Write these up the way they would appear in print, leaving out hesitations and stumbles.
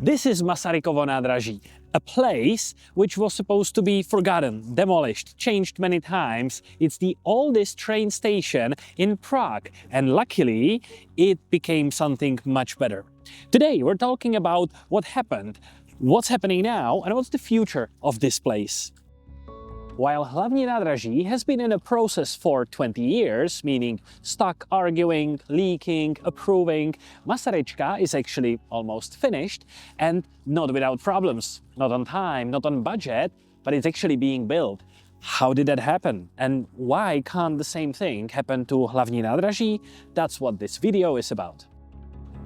This is Masarykovo Nádraží, a place which was supposed to be forgotten, demolished, changed many times. It's the oldest train station in Prague, and luckily it became something much better. Today we're talking about what happened, what's happening now, and what's the future of this place. While Hlavní Nádraží has been in a process for 20 years, meaning stuck, arguing, leaking, approving, Masaryčka is actually almost finished and not without problems, not on time, not on budget, but it's actually being built. How did that happen? And why can't the same thing happen to Hlavní Nádraží? That's what this video is about.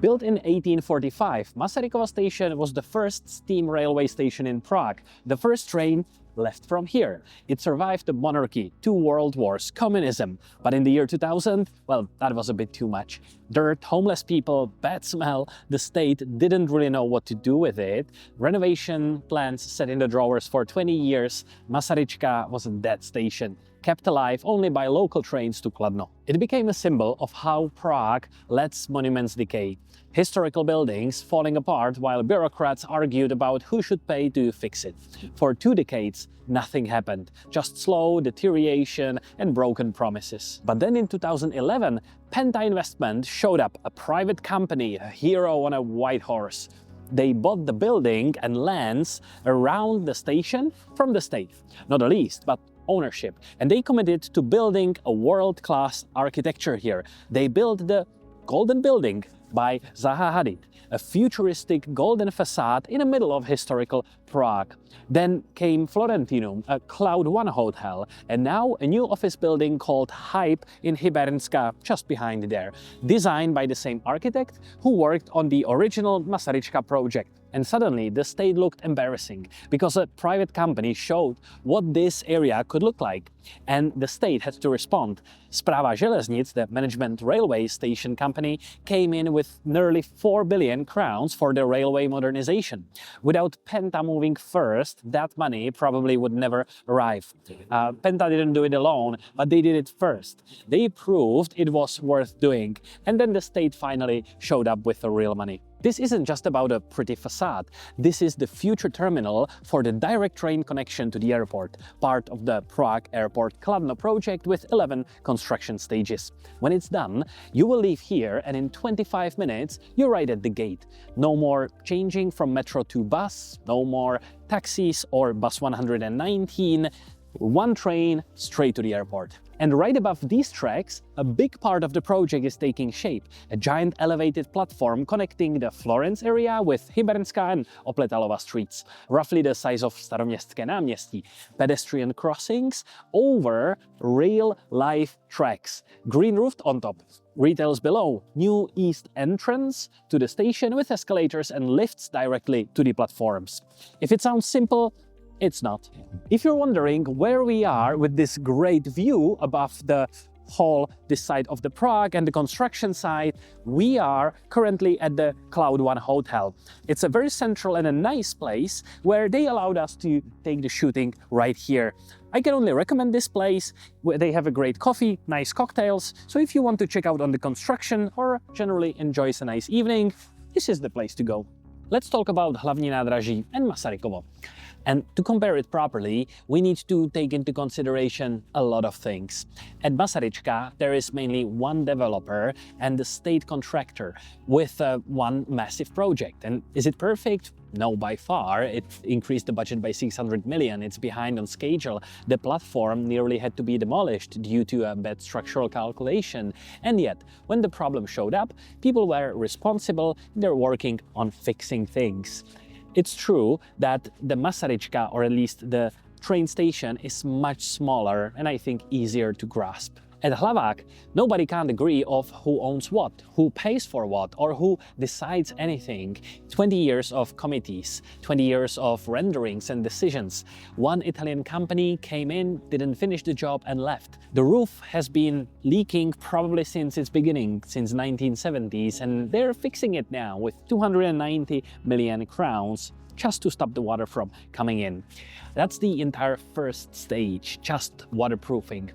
Built in 1845, Masarykovo Station was the first steam railway station in Prague. The first train left from here. It survived the monarchy, 2 world wars, communism. But in the year 2000, well, that was a bit too much. Dirt, homeless people, bad smell. The state didn't really know what to do with it. Renovation plans set in the drawers for 20 years. Masaryčka was a dead station, kept alive only by local trains to Kladno. It became a symbol of how Prague lets monuments decay. Historical buildings falling apart while bureaucrats argued about who should pay to fix it. For 2 decades, nothing happened, just slow deterioration and broken promises. But then in 2011, Penta investment showed up, a private company, a hero on a white horse. They bought the building and lands around the station from the state, not the least, but ownership. And they committed to building a world-class architecture here. They built the Golden Building by Zaha Hadid, a futuristic golden facade in the middle of historical Prague. Then came Florentinum, a Cloud One hotel, and now a new office building called Hype in Hybernska, just behind there, designed by the same architect who worked on the original Masaryčka project. And suddenly the state looked embarrassing because a private company showed what this area could look like. And the state had to respond. Správa železnic, the management railway station company, came in with nearly 4 billion crowns for the railway modernization. Without Penta moving first, that money probably would never arrive. Penta didn't do it alone, but they did it first. They proved it was worth doing, and then the state finally showed up with the real money. This isn't just about a pretty facade. This is the future terminal for the direct train connection to the airport, part of the Prague Airport Kladno project with 11 construction stages. When it's done, you will leave here and in 25 minutes you're right at the gate. No more changing from metro to bus, no more taxis or bus 119, one train straight to the airport. And right above these tracks, a big part of the project is taking shape. A giant elevated platform connecting the Florence area with Hybernska and Opletalova streets, roughly the size of Staroměstské náměstí. Pedestrian crossings over real-life tracks. Green roofed on top. Retails below. New east entrance to the station with escalators and lifts directly to the platforms. If it sounds simple, it's not. If you're wondering where we are with this great view above the whole this side of the Prague and the construction site, we are currently at the Cloud One hotel. It's a very central and a nice place where they allowed us to take the shooting right here. I can only recommend this place, where they have a great coffee, nice cocktails, so if you want to check out on the construction or generally enjoy a nice evening, this is the place to go. Let's talk about Hlavní Nádraží and Masarykovo. And to compare it properly, we need to take into consideration a lot of things. At Masaryčka, there is mainly one developer and the state contractor with one massive project. And is it perfect? No, by far. It increased the budget by 600 million. It's behind on schedule. The platform nearly had to be demolished due to a bad structural calculation. And yet, when the problem showed up, people were responsible. They're working on fixing things. It's true that the Masaryčka, or at least the train station, is much smaller and I think easier to grasp. At Hlavák, nobody can't agree of who owns what, who pays for what, or who decides anything. 20 years of committees, 20 years of renderings and decisions. One Italian company came in, didn't finish the job and left. The roof has been leaking probably since its beginning, since 1970s, and they're fixing it now with 290 million crowns just to stop the water from coming in. That's the entire first stage, just waterproofing.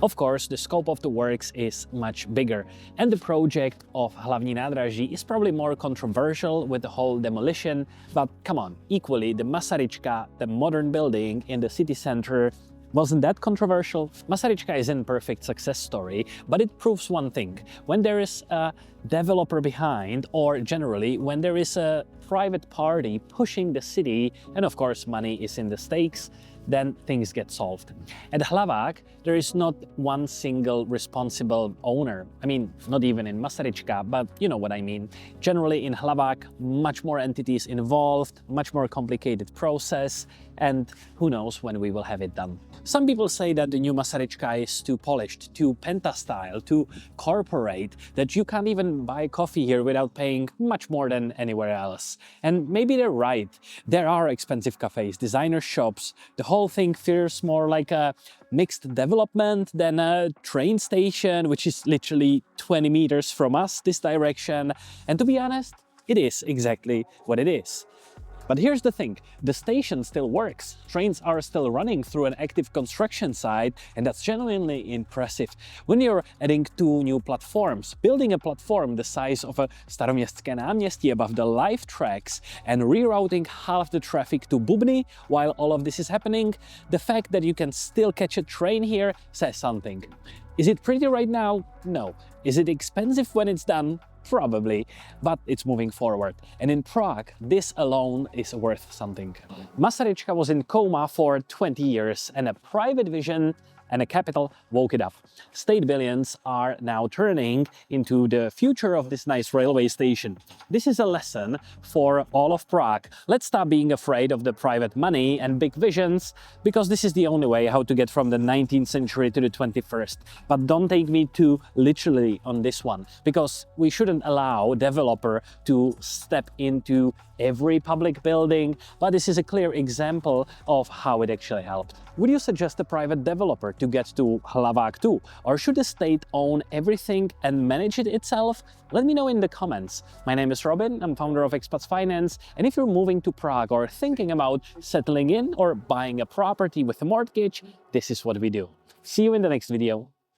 Of course, the scope of the works is much bigger, and the project of Hlavní Nádraží is probably more controversial with the whole demolition, but come on, equally the Masaryčka, the modern building in the city center, wasn't that controversial? Masaryčka isn't a perfect success story, but it proves one thing. When there is a developer behind, or generally when there is a private party pushing the city, and of course money is in the stakes, then things get solved. At Hlavák, there is not one single responsible owner. I mean, not even in Masaryčka, but you know what I mean. Generally in Hlavák, much more entities involved, much more complicated process, and who knows when we will have it done. Some people say that the new Masaryčka is too polished, too Penta style, too corporate, that you can't even buy coffee here without paying much more than anywhere else. And maybe they're right. There are expensive cafes, designer shops. The whole thing feels more like a mixed development than a train station, which is literally 20 meters from us this direction. And to be honest, it is exactly what it is. But here's the thing, the station still works, trains are still running through an active construction site, and that's genuinely impressive. When you're adding 2 new platforms, building a platform the size of a Staroměstské náměstí above the live tracks and rerouting half the traffic to Bubny while all of this is happening, the fact that you can still catch a train here says something. Is it pretty right now? No. Is it expensive when it's done? Probably, but it's moving forward. And in Prague, this alone is worth something. Masaryčka was in coma for 20 years, and a private vision and a capital woke it up. State billions are now turning into the future of this nice railway station. This is a lesson for all of Prague. Let's stop being afraid of the private money and big visions, because this is the only way how to get from the 19th century to the 21st. But don't take me too literally on this one, because we shouldn't allow a developer to step into every public building, but this is a clear example of how it actually helped. Would you suggest a private developer to get to Hlavák too? Or should the state own everything and manage it itself? Let me know in the comments. My name is Robin, I'm founder of Expats Finance, and if you're moving to Prague or thinking about settling in or buying a property with a mortgage, this is what we do. See you in the next video.